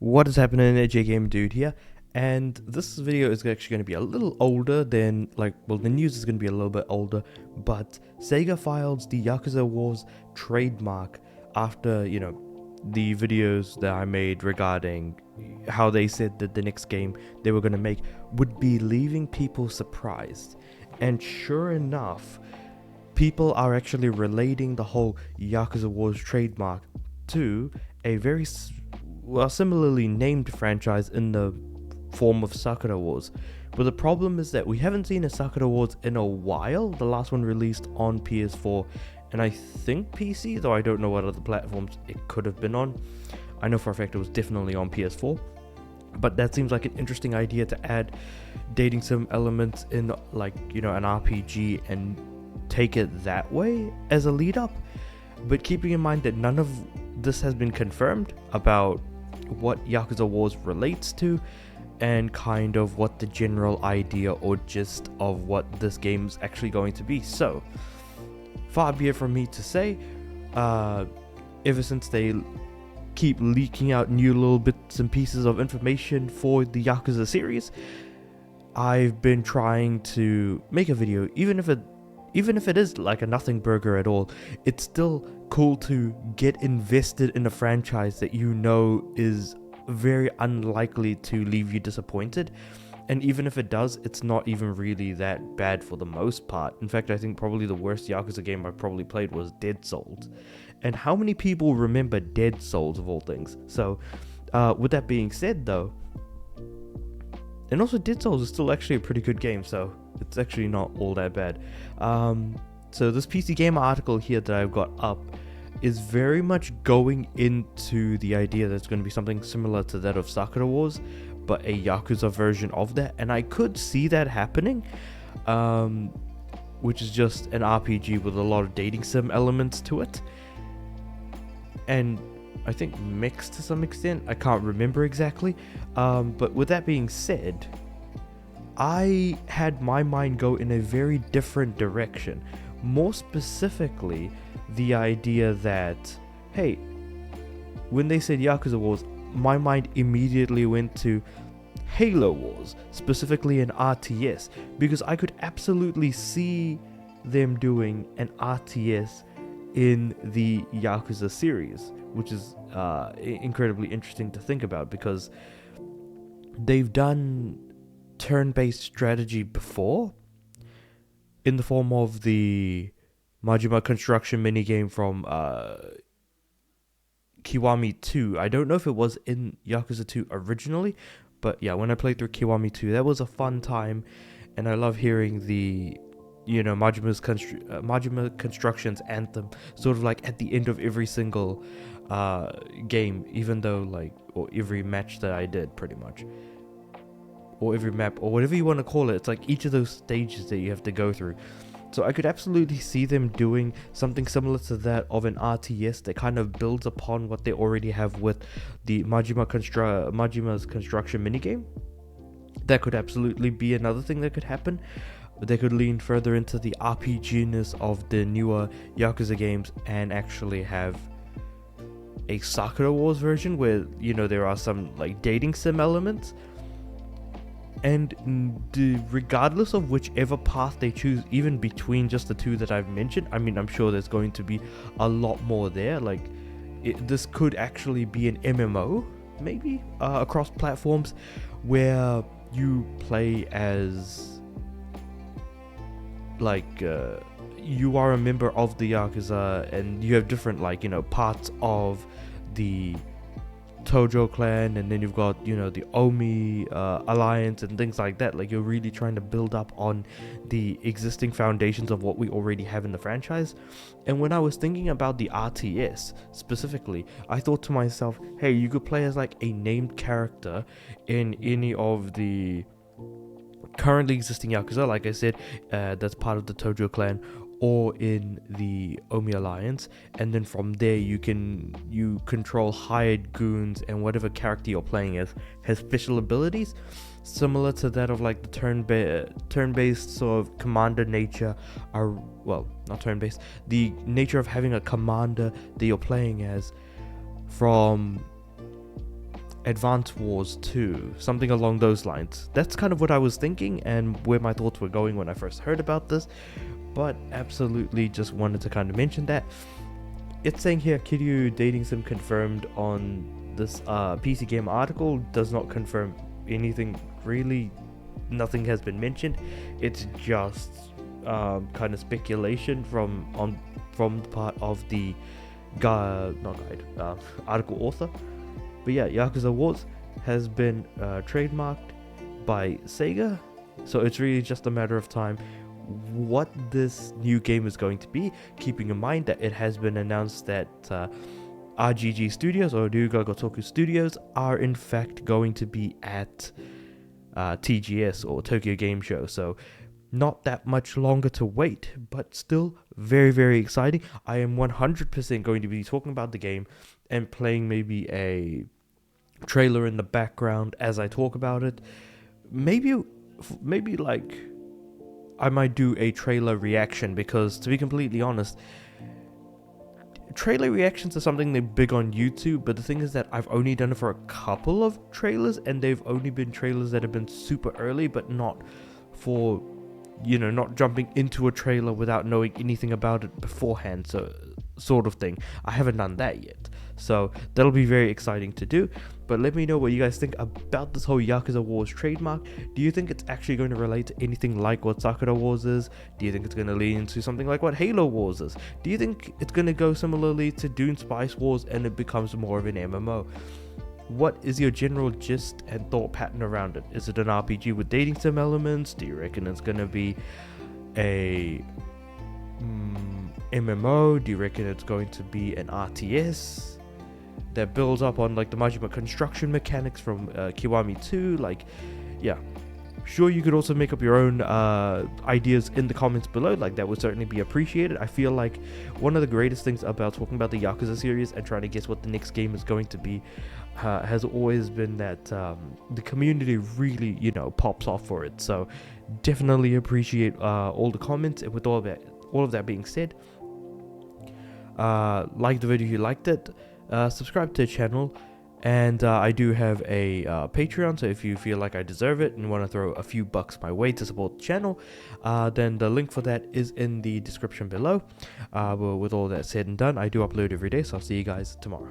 What is happening, AJ Game Dude here, and this video is actually going to be a little older than, the news is going to be a little bit older, but Sega files the Yakuza Wars trademark after, the videos that I made regarding how they said that the next game they were going to make would be leaving people surprised. And sure enough, people are actually relating the whole Yakuza Wars trademark to a very similarly named franchise in the form of Sakura Wars. But the problem is that we haven't seen a Sakura Wars in a while. The last one released on PS4 and I think PC, though I don't know what other platforms it could have been on. I know for a fact it was definitely on PS4. But that seems like an interesting idea to add dating sim elements in an RPG and take it that way as a lead up. But keeping in mind that none of this has been confirmed about what Yakuza Wars relates to and kind of what the general idea or gist of what this game's actually going to be. So, far be it from me to say, ever since they keep leaking out new little bits and pieces of information for the Yakuza series, I've been trying to make a video, even if it is like a nothing burger at all. It's still cool to get invested in a franchise that you know is very unlikely to leave you disappointed. And even if it does, it's not even really that bad for the most part. In fact, I think probably the worst Yakuza game I probably played was Dead Souls. And how many people remember Dead Souls of all things? So, with that being said though, and also Dead Souls is still actually a pretty good game, so it's actually not all that bad. So this PC Gamer article here that I've got up is very much going into the idea that it's going to be something similar to that of Sakura Wars, but a Yakuza version of that. And I could see that happening, which is just an RPG with a lot of dating sim elements to it. And I think mixed to some extent. I can't remember exactly. But with that being said, I had my mind go in a very different direction. More specifically, the idea that, hey, when they said Yakuza Wars, my mind immediately went to Halo Wars, specifically an RTS, because I could absolutely see them doing an RTS in the Yakuza series, which is incredibly interesting to think about because they've done turn-based strategy before in the form of the Majima construction minigame from Kiwami 2. I don't know if it was in Yakuza 2 originally, but yeah, when I played through Kiwami 2, that was a fun time, and I love hearing the Majima Construction's anthem sort of like at the end of every single game, even though or every match that I did pretty much, or every map, or whatever you want to call it. It's like each of those stages that you have to go through. So I could absolutely see them doing something similar to that of an RTS that kind of builds upon what they already have with the Majima's construction minigame. That could absolutely be another thing that could happen. They could lean further into the RPG-ness of the newer Yakuza games and actually have a Sakura Wars version where, there are some dating sim elements. And regardless of whichever path they choose, even between just the two that I've mentioned, I mean, I'm sure there's going to be a lot more there. This could actually be an MMO, maybe, across platforms, where you play as, you are a member of the Yakuza, and you have different, parts of the Tojo clan, and then you've got the Omi alliance and things like that. You're really trying to build up on the existing foundations of what we already have in the franchise. And when I was thinking about the RTS specifically, I thought to myself, hey, you could play as a named character in any of the currently existing Yakuza, like I said, that's part of the Tojo clan, or in the Omi Alliance, and then from there you control hired goons, and whatever character you're playing as has special abilities similar to that of the turn-based sort of commander nature, not turn-based, the nature of having a commander that you're playing as from Advance Wars 2, something along those lines. That's kind of what I was thinking and where my thoughts were going when I first heard about this, but absolutely just wanted to kind of mention that. It's saying here, Kiryu dating sim confirmed on this PC Game article, does not confirm anything really. Nothing has been mentioned. It's just kind of speculation from the part of the article author. But yeah, Yakuza Wars has been trademarked by Sega, so it's really just a matter of time what this new game is going to be, keeping in mind that it has been announced that RGG Studios, or Ryuga Gotoku Studios, are in fact going to be at TGS, or Tokyo Game Show, so not that much longer to wait, but still very, very exciting. I am 100% going to be talking about the game and playing maybe a trailer in the background as I talk about it. Maybe like I might do a trailer reaction, because to be completely honest, trailer reactions are something they're big on YouTube, but the thing is that I've only done it for a couple of trailers, and they've only been trailers that have been super early, but not for, not jumping into a trailer without knowing anything about it beforehand, so sort of thing. I haven't done that yet, so that'll be very exciting to do. But let me know what you guys think about this whole Yakuza Wars trademark. Do you think it's actually going to relate to anything like what Sakura Wars is? Do you think it's going to lean into something like what Halo Wars is? Do you think it's going to go similarly to Dune Spice Wars and it becomes more of an MMO? What is your general gist and thought pattern around it? Is it an RPG with dating sim elements? Do you reckon it's going to be a MMO? Do you reckon it's going to be an RTS that builds up on like the Majima construction mechanics from Kiwami 2? Like, yeah, sure, you could also make up your own ideas in the comments below. Like, that would certainly be appreciated. I feel like one of the greatest things about talking about the Yakuza series and trying to guess what the next game is going to be has always been that the community really, pops off for it. So definitely appreciate all the comments. And with all of that being said, like the video if you liked it, subscribe to the channel, and I do have a Patreon, so if you feel like I deserve it and want to throw a few bucks my way to support the channel, then the link for that is in the description below. But with all that said and done, I do upload every day, so I'll see you guys tomorrow.